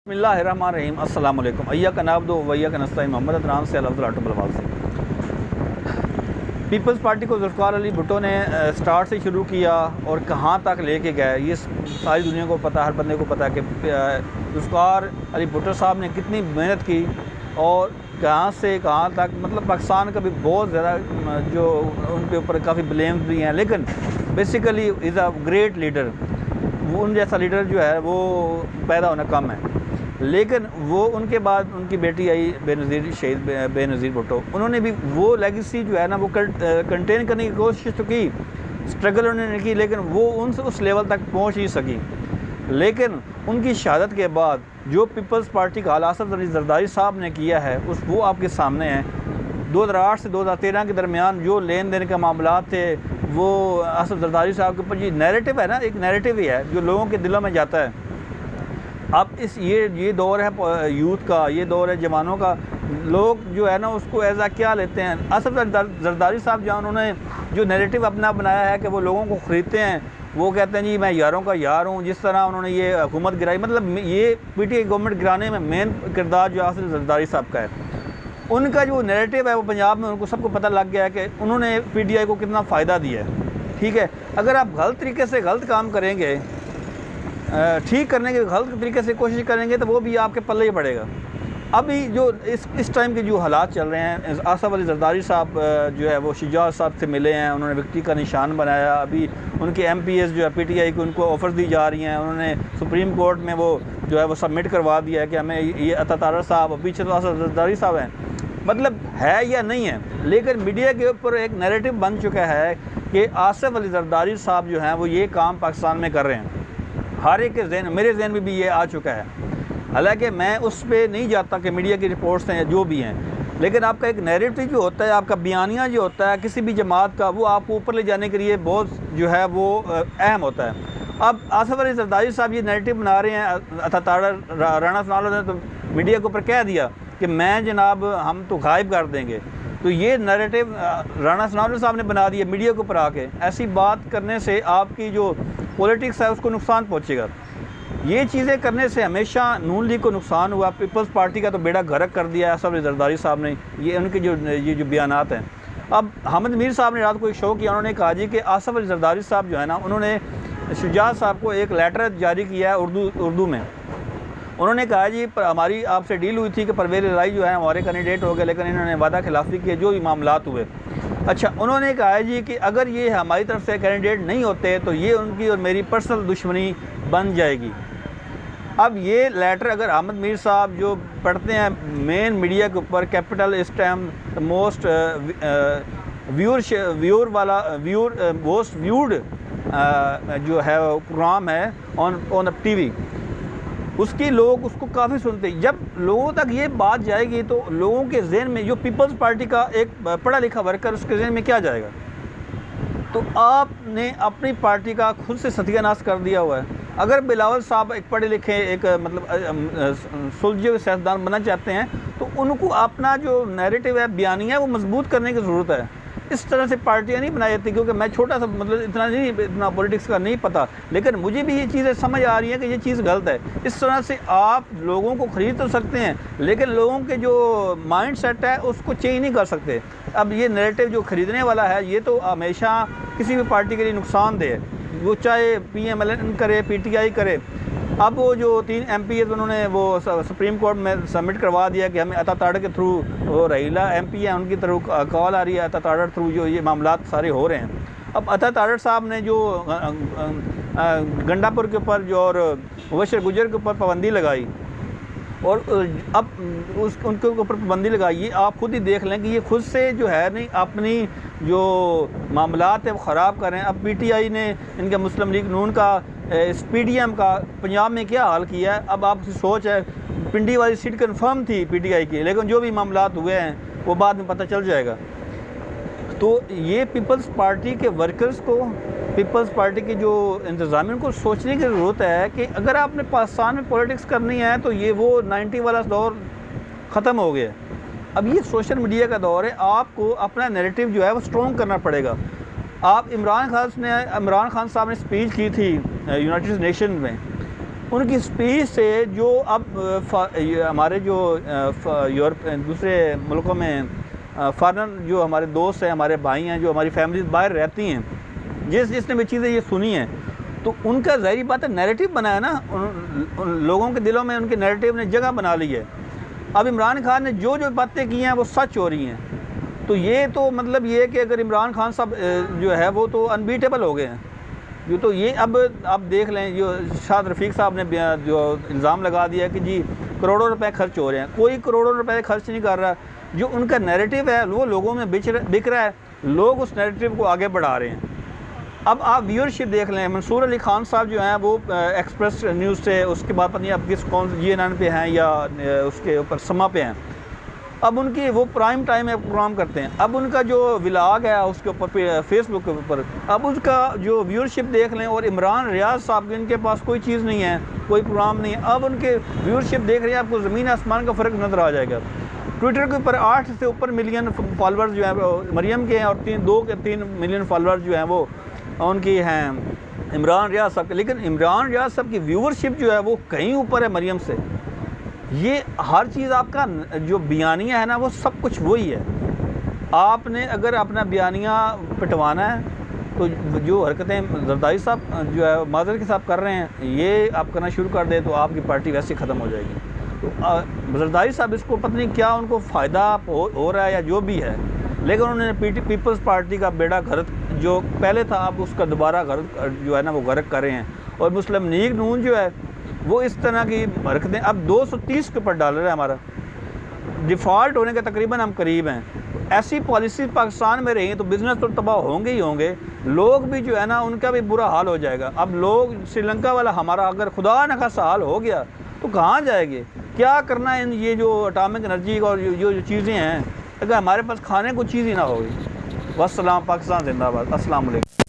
बिस्मिल्लाहिर्रहमानिर्रहीम अस्सलाम वालेकुम अय्या का नाब दो वैया का नस्ता मोहम्मद अदनान से अल्लाह से। पीपल्स पार्टी को ज़ुल्फ़िकार अली भुट्टो ने स्टार्ट से शुरू किया और कहाँ तक लेके गए ये सारी दुनिया को पता, हर बंदे को पता है कि ज़ुल्फ़िकार अली भुट्टो साहब ने कितनी मेहनत की और कहाँ से कहाँ तक, मतलब पाकिस्तान का भी बहुत ज़्यादा जो उनके ऊपर काफ़ी ब्लेम्स भी हैं, लेकिन basically is a great leader. वो उन जैसा लीडर जो है वो पैदा होना कम है, लेकिन वो उनके बाद उनकी बेटी आई बेनज़ीर, शहीद बेनज़ीर भुट्टो, उन्होंने भी वो लेगेसी जो है ना वो कंटेन करने की कोशिश तो की, स्ट्रगल उन्होंने की, लेकिन वो उनसे उस लेवल तक पहुंच नहीं सकी। लेकिन उनकी शहादत के बाद जो पीपल्स पार्टी का आला असद अली ज़रदारी साहब ने किया है वो आपके सामने है। 2008 से 2013 के दरमियान जो लेन देन के मामला थे वो असद ज़रदारी साहब के ऊपर ये नैरेटिव है ना, एक नैरेटिव ही है जो लोगों के दिलों में जाता है। अब ये दौर है यूथ का, ये दौर है जवानों का, लोग जो है ना उसको ऐसा क्या लेते हैं। असद ज़रदारी साहब जहाँ उन्होंने जो नैरेटिव अपना बनाया है कि वो लोगों को ख़रीदते हैं, वो कहते हैं जी मैं यारों का यार हूँ। जिस तरह उन्होंने ये हुकूमत गिराई, मतलब ये पीटीआई गवर्नमेंट गिराने में मेन किरदार जो असद ज़रदारी साहब का है, उनका जो नैरेटिव है वो पंजाब में उनको सबको पता लग गया है कि उन्होंने पीटीआई को कितना फ़ायदा दिया है। ठीक है, अगर आप गलत तरीके से गलत काम करेंगे, ठीक करने के गलत तरीके से कोशिश करेंगे तो वो भी आपके पल्ले ही पड़ेगा। अभी जो इस टाइम के जो हालात चल रहे हैं, असद अली ज़रदारी साहब जो है वो शुजात साहब से मिले हैं, उन्होंने विक्ट्री का निशान बनाया। अभी उनके एमपीएस जो है पीटीआई को उनको ऑफ़र्स दी जा रही हैं, उन्होंने सुप्रीम कोर्ट में वो जो है वो सबमिट करवा दिया है कि हमें ये अता तारड़ साहब, पीछे तो असद ज़रदारी साहब हैं, मतलब है या नहीं है। लेकिन मीडिया के ऊपर एक नैरेटिव बन चुका है कि आसिफ अली ज़रदारी साहब जो हैं वो ये काम पाकिस्तान में कर रहे हैं। हर एक के जहन, मेरे जहन में भी ये आ चुका है, हालांकि मैं उस पर नहीं जाता कि मीडिया की रिपोर्ट्स हैं जो भी हैं, लेकिन आपका एक नैरेटिव जो होता है, आपका बयानिया जो होता है किसी भी जमात का, वो आपको ऊपर ले जाने के लिए बहुत जो है वो अहम होता है। अब आसिफ अली ज़रदारी साहब ये नैरेटिव बना रहे हैं, अता तारड़ राणा सनाउल्लाह ने तो मीडिया के ऊपर कह दिया कि मैं जनाब हम तो गायब कर देंगे, तो ये नैरेटिव राणा सनाउल्लाह साहब ने बना दिया मीडिया के ऊपर आके। ऐसी बात करने से आपकी जो पॉलिटिक्स है उसको नुकसान पहुंचेगा। ये चीज़ें करने से हमेशा नून लीग को नुकसान हुआ, पीपल्स पार्टी का तो बेड़ा गर्क कर दिया है असद अली ज़रदारी साहब ने। ये उनके ये जो बयानात हैं। अब हामिद मीर साहब ने रात को एक शो किया, उन्होंने कहा जी कि आसिफ अली ज़रदारी साहब जो है ना, उन्होंने शुजात साहब को एक लेटर जारी किया है उर्दू में। उन्होंने कहा जी हमारी आपसे डील हुई थी कि परवेज़ इलाही जो है हमारे कैंडिडेट हो गए, लेकिन इन्होंने वादा खिलाफी की, जो भी मामलात हुए। अच्छा, उन्होंने कहा जी कि अगर ये हमारी तरफ से कैंडिडेट नहीं होते तो ये उनकी और मेरी पर्सनल दुश्मनी बन जाएगी। अब ये लेटर अगर अहमद मीर साहब जो पढ़ते हैं मेन मीडिया के ऊपर, कैपिटल इस टाइम मोस्ट मोस्ट व्यूड जो है प्रोग्राम है ऑन टीवी, उसकी लोग उसको काफ़ी सुनते हैं। जब लोगों तक ये बात जाएगी तो लोगों के जहन में, जो पीपल्स पार्टी का एक पढ़ा लिखा वर्कर, उसके जहन में क्या जाएगा? तो आपने अपनी पार्टी का खुद से सत्यानाश कर दिया हुआ है। अगर बिलावल साहब एक पढ़े लिखे, एक मतलब सुलझे हुए सियासतदान बनना चाहते हैं तो उनको अपना जो नैरेटिव है, बयानिया, वो मजबूत करने की ज़रूरत है। इस तरह से पार्टियाँ नहीं बनाई जाती, क्योंकि मैं छोटा सा, मतलब इतना पॉलिटिक्स का नहीं पता, लेकिन मुझे भी ये चीज़ें समझ आ रही हैं कि ये चीज़ गलत है। इस तरह से आप लोगों को ख़रीद तो सकते हैं, लेकिन लोगों के जो माइंड सेट है उसको चेंज नहीं कर सकते। अब ये नैरेटिव जो ख़रीदने वाला है ये तो हमेशा किसी भी पार्टी के लिए नुकसानदेह है, वो चाहे PMLN करे, PTI करे। अब वो जो 3 MPs उन्होंने वो सुप्रीम कोर्ट में सबमिट करवा दिया कि हमें अता तारड़ के थ्रू, वो रहीला MP हैं उनकी तरफ कॉल आ रही है, अता तारड़ थ्रू जो ये मामलात सारे हो रहे हैं। अब अता तारड़ साहब ने जो गंडापुर के ऊपर जो और मुबशर गुजर के ऊपर पाबंदी लगाई, और अब उनके ऊपर पाबंदी लगाई, ये आप खुद ही देख लें कि ये खुद से जो है नहीं अपनी जो मामलात है वो ख़राब कर रहे हैं। अब PTI ने, इनका मुस्लिम लीग नून का, इस PDM का पंजाब में क्या हाल किया है। अब आपकी सोच है, पिंडी वाली सीट कन्फर्म थी PTI की, लेकिन जो भी मामलात हुए हैं वो बाद में पता चल जाएगा। तो ये पीपल्स पार्टी के वर्कर्स को, पीपल्स पार्टी की जो इंतज़ामिया को सोचने की ज़रूरत है कि अगर आपने पाकिस्तान में पॉलिटिक्स करनी है तो ये वो 90 वाला दौर ख़त्म हो गया। अब ये सोशल मीडिया का दौर है, आपको अपना नैरेटिव जो है वो स्ट्रॉन्ग करना पड़ेगा। आप इमरान खान साहब ने स्पीच की थी यूनाइटेड नेशन में, उनकी स्पीच से जो अब हमारे जो यूरोप दूसरे मुल्कों में फॉरेन जो हमारे दोस्त हैं, हमारे भाई हैं, जो हमारी फैमिली बाहर रहती हैं, जिसने भी चीज़ें ये सुनी हैं, तो उनका ज़ाहिर बात है नैरेटिव बनाया ना, उन लोगों के दिलों में उनके नैरेटिव ने जगह बना ली है। अब इमरान खान ने जो जो बातें की हैं वो सच हो रही हैं। तो ये तो मतलब ये है कि अगर इमरान खान साहब जो है वो तो अनबीटेबल हो गए हैं। जो तो ये अब आप देख लें, जो शाद रफ़ीक साहब ने जो इल्ज़ाम लगा दिया कि जी करोड़ों रुपए खर्च हो रहे हैं, कोई करोड़ों रुपए खर्च नहीं कर रहा। जो उनका नैरेटिव है वो लोगों में बिक रहा है, लोग उस नैरेटिव को आगे बढ़ा रहे हैं। अब आप व्यूअरशिप देख लें, मंसूर अली खान साहब जो हैं वो एक्सप्रेस न्यूज़ से, उसके बाद पता नहीं अब किस कौन से GNN पे हैं या उसके ऊपर समा पे हैं। अब उनकी वो प्राइम टाइम में प्रोग्राम करते हैं। अब उनका जो व्लॉग है उसके ऊपर फेसबुक के ऊपर अब उसका जो व्यूअरशिप देख लें, और इमरान रियाज साहब इनके पास कोई चीज़ नहीं है, कोई प्रोग्राम नहीं है। अब उनके व्यूअरशिप देख रहे हैं, आपको ज़मीन आसमान का फ़र्क नज़र आ जाएगा। ट्विटर के ऊपर 8 से ऊपर मिलियन फॉलोअर्स जो हैं मरियम के हैं, और 2 के 3 मिलियन फॉलोअर्स जो हैं वो उनकी हैं इमरान रियाज साहब के। लेकिन इमरान रियाज साहब की व्यूअरशिप जो है वो कहीं ऊपर है मरियम से। ये हर चीज़ आपका जो बयानिया है ना, वो सब कुछ वही है। आपने अगर अपना बयानिया पिटवाना है तो जो हरकतें जरदारी साहब जो है माजर के साथ कर रहे हैं, ये आप करना शुरू कर दे तो आपकी पार्टी वैसे ही ख़त्म हो जाएगी। तो जरदारी साहब इसको पता नहीं क्या उनको फ़ायदा हो रहा है या जो भी है, लेकिन उन्होंने पीपल्स पार्टी का बेड़ा गर्क जो पहले था, अब उसका दोबारा गर्क जो है ना वो गर्क कर रहे हैं। और मुस्लिम लीग नून जो है वो इस तरह की हरकतें अब 230 के ऊपर डॉलर है हमारा, डिफ़ॉल्ट होने के तकरीबन हम करीब हैं। ऐसी पॉलिसी पाकिस्तान में रही तो बिज़नेस तो तबाह होंगे ही होंगे, लोग भी जो है ना उनका भी बुरा हाल हो जाएगा। अब लोग श्रीलंका वाला हमारा अगर खुदा न खासा हाल हो गया तो कहाँ जाएंगे, क्या करना है। ये जो एटॉमिक एनर्जी और जो चीज़ें हैं, अगर हमारे पास खाने को चीज़ ही ना होगी। वस्सलाम, पाकिस्तान जिंदाबाद, अस्सलाम वालेकुम।